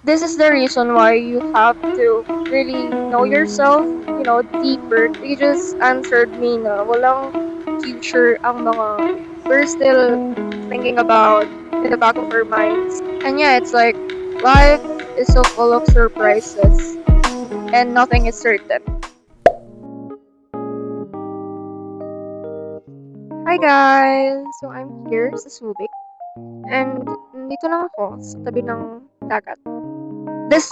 This is the reason why you have to really know yourself, deeper. You just answered me na walang future ang mga we're still thinking about in the back of our minds. And yeah, it's like life is so full of surprises and nothing is certain. Hi guys! So I'm here sa Subic and nandito lang ako sa tabi ng dagat. This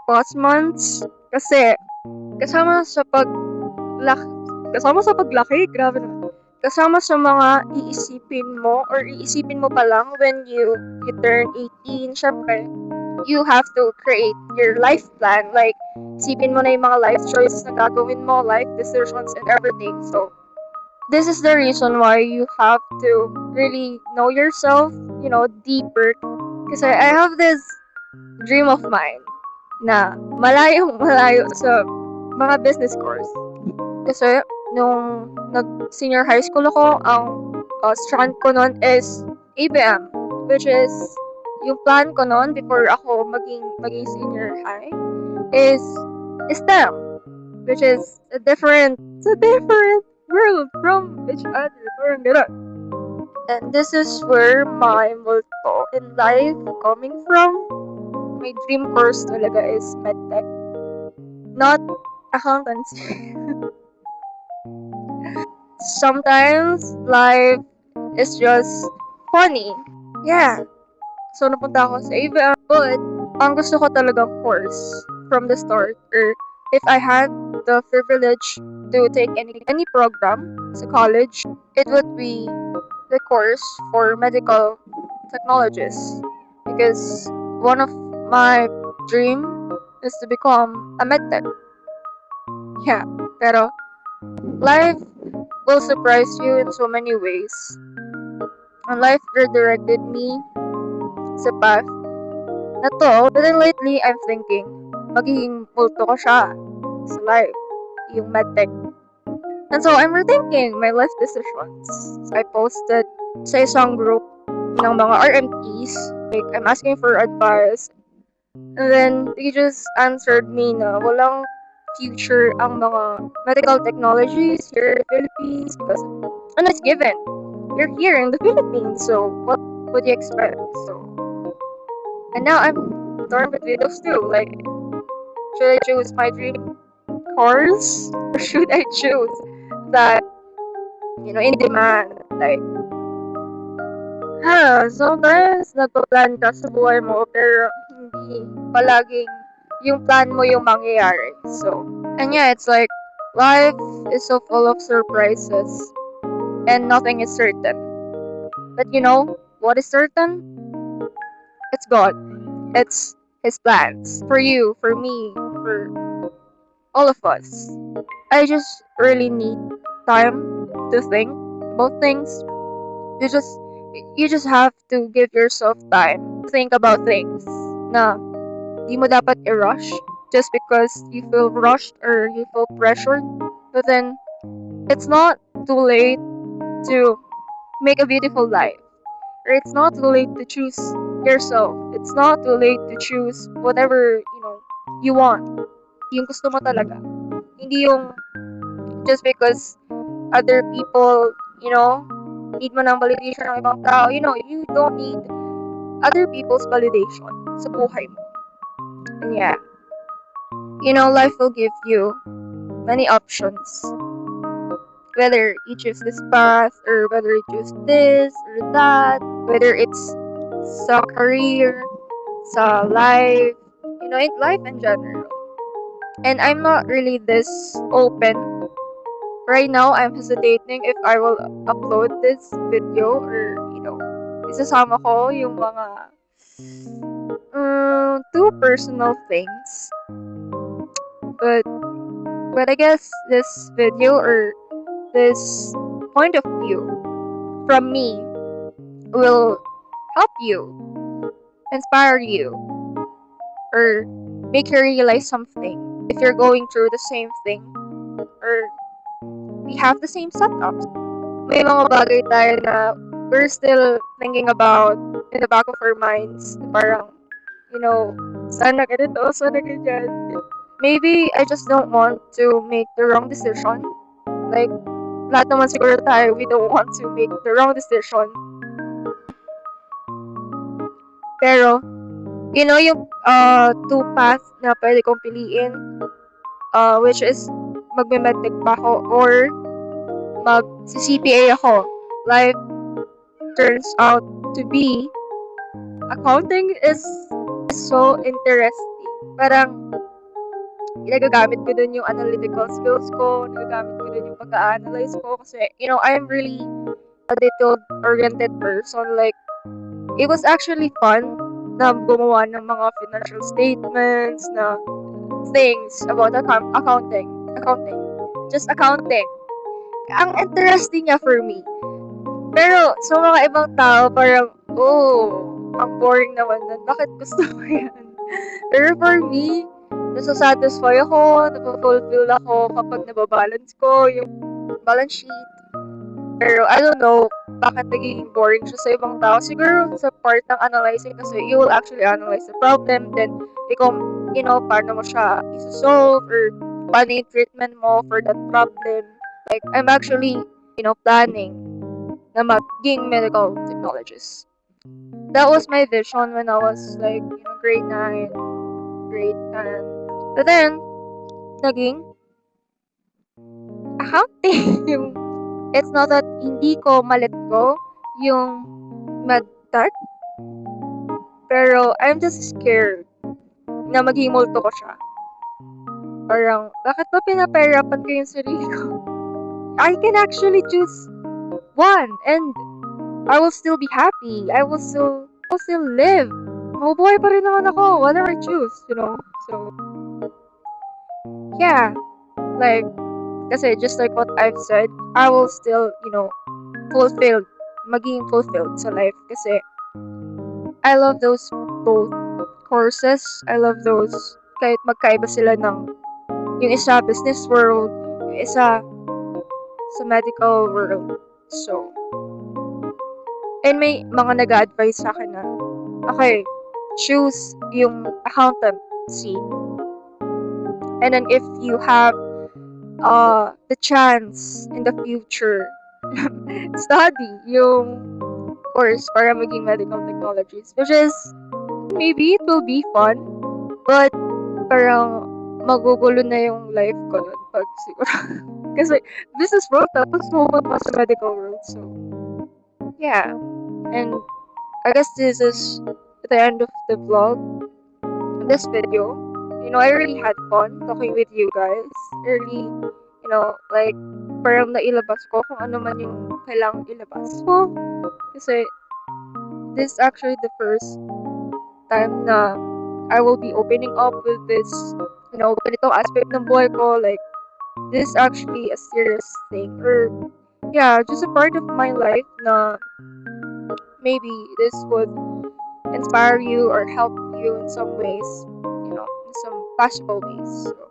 past months kasi kasama sa paglaki, grabe na. Kasama sa mga iisipin mo or iisipin mo pa lang when you turn 18, syempre, you have to create your life plan. Like, isipin mo na yung mga life choices na gagawin mo, life decisions and everything. So, this is the reason why you have to really know yourself, deeper. Kasi I have this dream of mine na malayong malayo sa mga business course. Kasi nung nag-senior high school ako, ang strand ko nun is ABM, which is yung plan ko nun before ako maging senior high is STEM, which is a different world from each other. Parang gano'n. And this is where my motto in life coming from. My dream course talaga is medtech, not accountancy. Sometimes life is just funny. Yeah. So napunta ako sa ABM, but ang gusto ko talagang course from the start, or if I had the privilege to take any program sa college, it would be the course for medical technologists, because one of my dream is to become a medtech. Yeah, pero life will surprise you in so many ways. And life redirected me sa path na to. But then lately, I'm thinking, magiging multo ko siya sa life, yung medtech. And so, I'm rethinking my life decisions. I posted sa isang group ng mga RMTs, like, I'm asking for advice. And then, they just answered me na walang future ang mga medical technologies here in the Philippines because, and it's given. You're here in the Philippines, so what would you expect? So, and now I'm torn between those two. Like, should I choose my dream course or should I choose that, in demand? Like, sometimes nagpa-plan ka sa buhay mo pero hindi palaging yung plan mo yung mangyayari. So, and yeah, it's like life is so full of surprises and nothing is certain. But you know what is certain? It's God. It's His plans for you, for me, for all of us. I just really need time to think about things. You just you just have to give yourself time to think about things na di mo dapat i-rush just because you feel rushed or you feel pressured. But then it's not too late to make a beautiful life. Or it's not too late to choose yourself. It's not too late to choose whatever, you want. Yung gusto mo talaga. Hindi yung just because other people, need mo ng validation ng ibang tao. You don't need other people's validation sa buhay mo. And yeah, life will give you many options. Whether you choose this path or whether you choose this or that, whether it's sa career, sa life, in life in general. And I'm not really this open. Right now, I'm hesitating if I will upload this video or, isasama ko yung mga too personal things. But I guess this video or this point of view from me will help you, inspire you, or make you realize something if you're going through the same thing or we have the same setups. May mga bagay tayo na we're still thinking about in the back of our minds. Parang, sana ganito, sana ganyan. Maybe I just don't want to make the wrong decision. Like, lahat naman siguro tayo, we don't want to make the wrong decision. Pero, yung two paths na pwede kong piliin, which is magme-medtech pa ako or mag-CPA ako. Life turns out to be accounting is so interesting. Parang nagagamit ko dun yung analytical skills ko, nagagamit ko dun yung pag-analyze ko kasi, I'm really a detail-oriented person. Like, it was actually fun na gumawa ng mga financial statements, na things about accounting. Accounting. Just accounting. Ang interesting niya for me. Pero sa mga ibang tao, parang, ang boring naman nun. Bakit gusto mo yan? Pero for me, nasasatisfy ako, napafulfill ako kapag nababalance ko yung balance sheet. Pero I don't know bakit nagiging boring siya sa ibang tao. Siguro sa part ng analyzing kasi you will actually analyze the problem, then ikaw, paano mo siya isosolve or paano yung treatment mo for that problem. Like, I'm actually, planning na maging medical technologist. That was my vision when I was like, grade 9, grade 10. But then, naging accounting. It's not that hindi ko malet go yung medtech, pero I'm just scared na maging multo ko siya. Parang, bakit ba pinapahirapan ko yung sarili ko? I can actually choose one and I will still be happy. I will still live. Mabubuhay pa rin naman ako, whatever I choose, So, yeah. Like, kasi just like what I've said, I will still, maging fulfilled sa life kasi I love those both courses. I love those kahit magkaiba sila ng yung isa business world, yung isa sa medical world. So, and may mga nag-a-advise sa akin na, okay, choose yung accountancy. And then if you have the chance in the future, study yung course para maging medical technologist. Which is, maybe it will be fun, but parang magugulo na yung life ko nun pag siguro. Kasi business world tapos pumunta sa medical world. So, yeah. And I guess this is the end of the vlog, this video. I really had fun talking with you guys. Really, like, parang nailabas ko kung ano man yung kailangang ilabas ko. Kasi, this is actually the first time na I will be opening up with this, ganitong aspect ng buhay ko. Like, this is actually a serious thing. Or, yeah, just a part of my life na maybe this would inspire you or help you in some ways, in some possible ways. So,